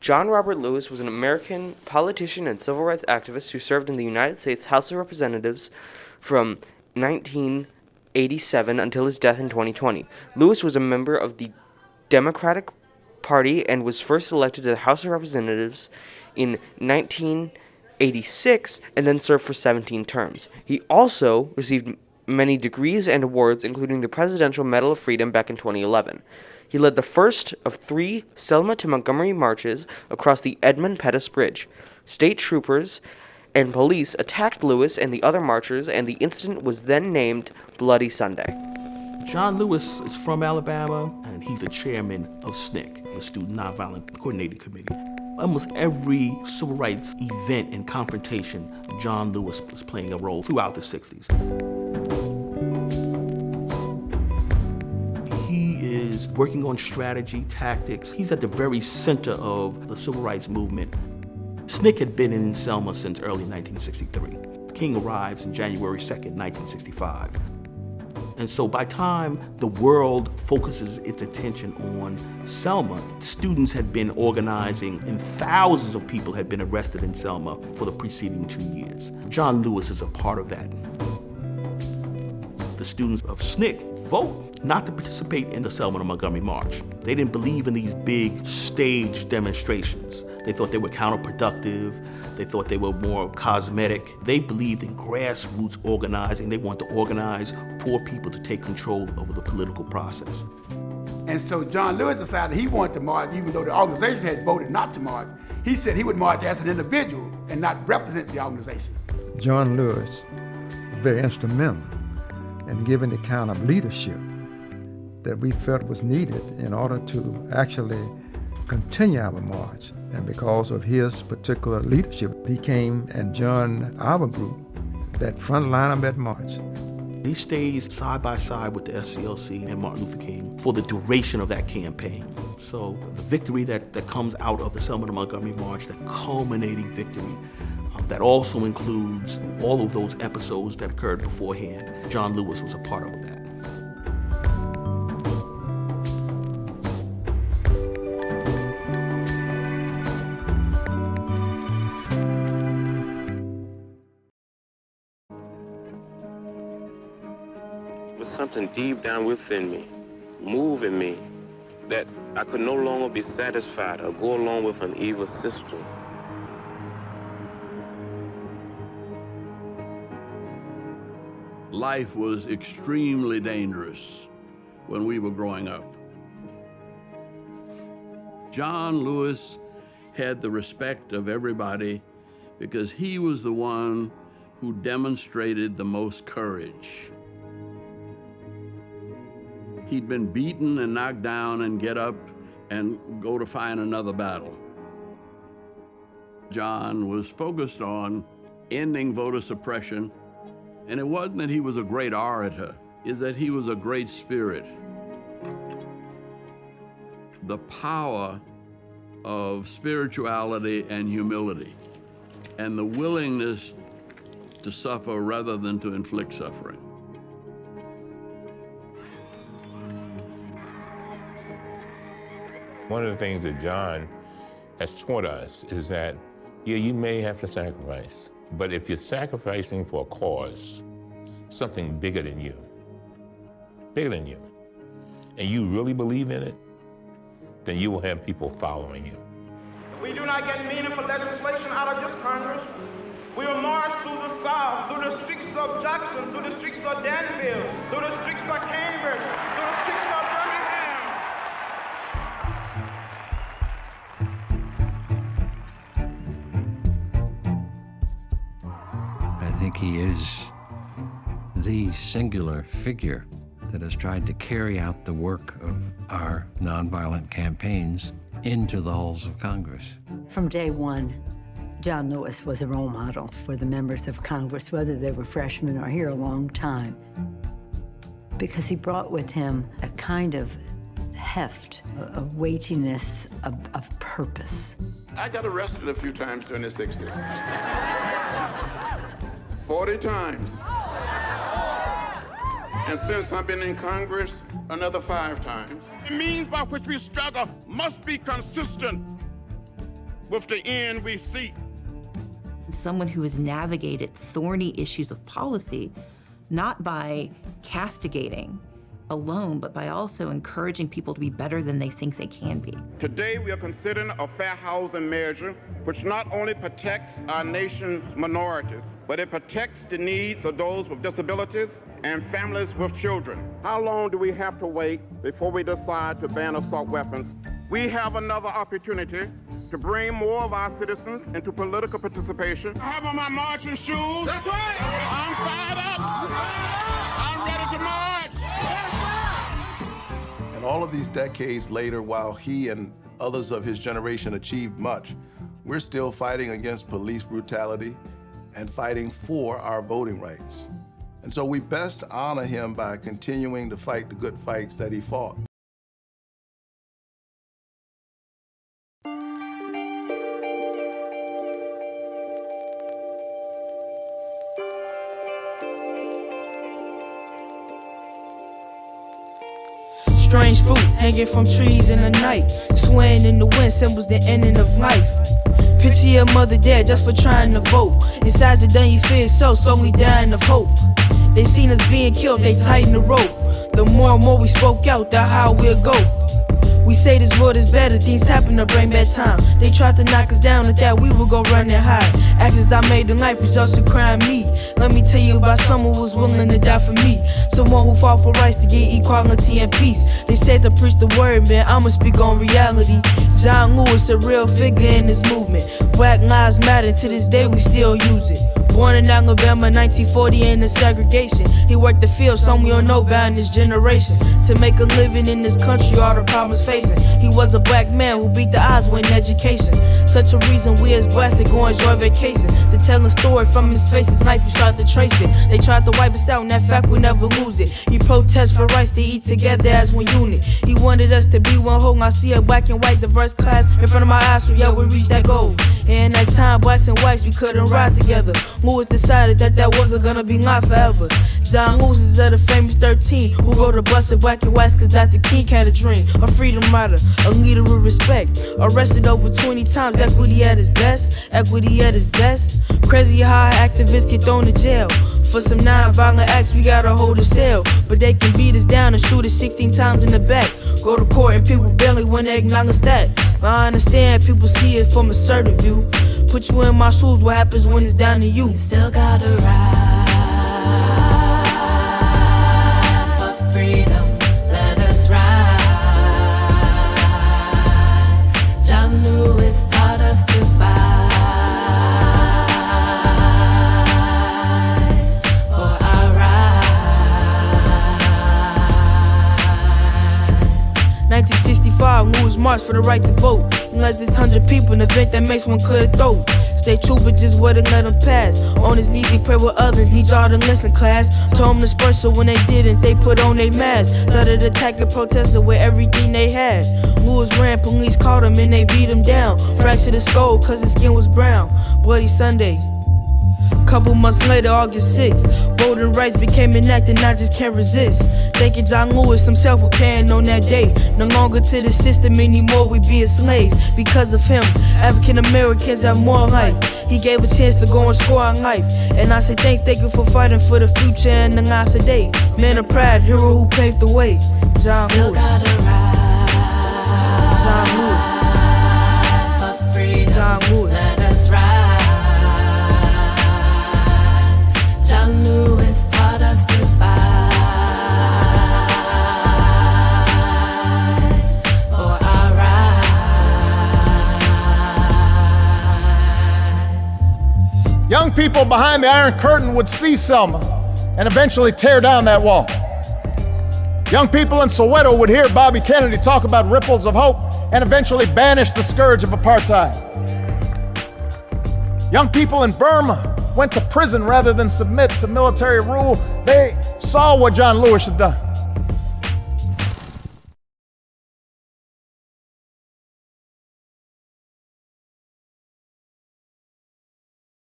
John Robert Lewis was an American politician and civil rights activist who served in the United States House of Representatives from 1987 until his death in 2020. Lewis was a member of the Democratic Party and was first elected to the House of Representatives in 1986 and then served for 17 terms. He also received many degrees and awards, including the Presidential Medal of Freedom back in 2011. He led the first of 3 Selma to Montgomery marches across the Edmund Pettus Bridge. State troopers and police attacked Lewis and the other marchers, and the incident was then named Bloody Sunday. John Lewis is from Alabama, and he's the chairman of SNCC, the Student Nonviolent Coordinating Committee. Almost every civil rights event and confrontation, John Lewis was playing a role throughout the 60s. He is working on strategy, tactics. He's at the very center of the civil rights movement. SNCC had been in Selma since early 1963. King arrives on January 2nd, 1965. And so by the time the world focuses its attention on Selma, students had been organizing and thousands of people had been arrested in Selma for the preceding 2 years. John Lewis is a part of that. The students of SNCC vote not to participate in the Selma to Montgomery March. They didn't believe in these big stage demonstrations. They thought they were counterproductive. They thought they were more cosmetic. They believed in grassroots organizing. They wanted to organize poor people to take control over the political process. And so John Lewis decided he wanted to march, even though the organization had voted not to march. He said he would march as an individual and not represent the organization. John Lewis was very instrumental in giving the kind of leadership that we felt was needed in order to actually continue our march. And because of his particular leadership, he came and joined our group, that front line of that march. He stays side by side with the SCLC and Martin Luther King for the duration of that campaign. So the victory that comes out of the Selma to Montgomery March, that culminating victory, that also includes all of those episodes that occurred beforehand. John Lewis was a part of that. Something deep down within me, moving me, that I could no longer be satisfied or go along with an evil system. Life was extremely dangerous when we were growing up. John Lewis had the respect of everybody because he was the one who demonstrated the most courage. He'd been beaten and knocked down and get up and go to find another battle. John was focused on ending voter suppression, and it wasn't that he was a great orator, it's that he was a great spirit. The power of spirituality and humility, and the willingness to suffer rather than to inflict suffering. One of the things that John has taught us is that, yeah, you may have to sacrifice, but if you're sacrificing for a cause, something bigger than you, and you really believe in it, then you will have people following you. If we do not get meaningful legislation out of this Congress, we will march through the South, through the streets of Jackson, through the streets of Danville, through the streets of Cambridge, through the streets of Birmingham. I think he is the singular figure that has tried to carry out the work of our nonviolent campaigns into the halls of Congress. From day one, John Lewis was a role model for the members of Congress, whether they were freshmen or here a long time, because he brought with him a kind of heft, a weightiness of purpose. I got arrested a few times during the 60s. 40 times. And since I've been in Congress, another 5 times. The means by which we struggle must be consistent with the end we seek. Someone who has navigated thorny issues of policy, not by castigating alone, but by also encouraging people to be better than they think they can be. Today we are considering a fair housing measure which not only protects our nation's minorities, but it protects the needs of those with disabilities and families with children. How long do we have to wait before we decide to ban assault weapons? We have another opportunity to bring more of our citizens into political participation. I have on my marching shoes. That's right. I'm fired up. I'm ready to march. And all of these decades later, while he and others of his generation achieved much, we're still fighting against police brutality and fighting for our voting rights. And so we best honor him by continuing to fight the good fights that he fought. Strange fruit hanging from trees in the night, swaying in the wind, symbols the ending of life. Picture your mother dead just for trying to vote. Inside your done you feel so only dying of hope. They seen us being killed, they tighten the rope. The more and more we spoke out, the higher we'll go. We say this world is better, things happen to bring back time. They tried to knock us down, at that we would go run and hide. Actions I made in life results to crime me. Let me tell you about someone who was willing to die for me. Someone who fought for rights to get equality and peace. They said to preach the word, man, I'ma speak on reality. John Lewis, a real figure in this movement. Black lives matter, to this day we still use it. Born in Alabama, 1940 in the segregation. He worked the field, some we don't know about in this generation. To make a living in this country, all the problems facing. He was a black man who beat the odds winning education. Such a reason we as blacks are go enjoy vacation. To tell a story from his face, his life we start to trace it. They tried to wipe us out, and that fact we never lose it. He protests for rights to eat together as one unit. He wanted us to be one whole. I see a black and white diverse class in front of my eyes, so yeah, we reached that goal. And at that time, blacks and whites, we couldn't ride together. Lewis decided that wasn't gonna be life forever. John Lewis is of the famous 13 who wrote a bus of black and whites, cause Dr. King had a dream. A freedom rider, a leader with respect. Arrested over 20 times, equity at his best. Equity at his best. Crazy how activists get thrown to jail. For some non-violent acts, we gotta hold a cell. But they can beat us down and shoot us 16 times in the back. Go to court and people barely wanna acknowledge that. But I understand people see it from a certain view. Put you in my shoes, what happens when it's down to you? We still gotta ride for freedom, let us ride. John Lewis taught us to fight for our rights. 1965, Lewis marched for the right to vote. He led 600 people, an event that makes one clear the throat. Stay true, but just wouldn't let him pass. On his knees, he prayed with others. Need y'all to listen, class. Told him to disperse, so when they didn't, they put on their masks. Started attacking protesters with everything they had. Lewis ran, police caught him, and they beat him down. Fractured his skull, cause his skin was brown. Bloody Sunday. Couple months later, August 6th, voting rights became enacted, and I just can't resist. Thanking John Lewis himself for paying on that day. No longer to the system anymore, we be his slaves. Because of him, African Americans have more life. He gave a chance to go and score on life. And I say thank you for fighting for the future and the lives today. Man of pride, hero who paved the way. John Still Lewis. Gotta ride John Lewis. for freedom, John Lewis. let us ride. John Lewis taught us to fight for our rights. Young people behind the Iron Curtain would see Selma and eventually tear down that wall. Young people in Soweto would hear Bobby Kennedy talk about ripples of hope and eventually banish the scourge of apartheid. Young people in Burma went to prison rather than submit to military rule. They saw what John Lewis had done.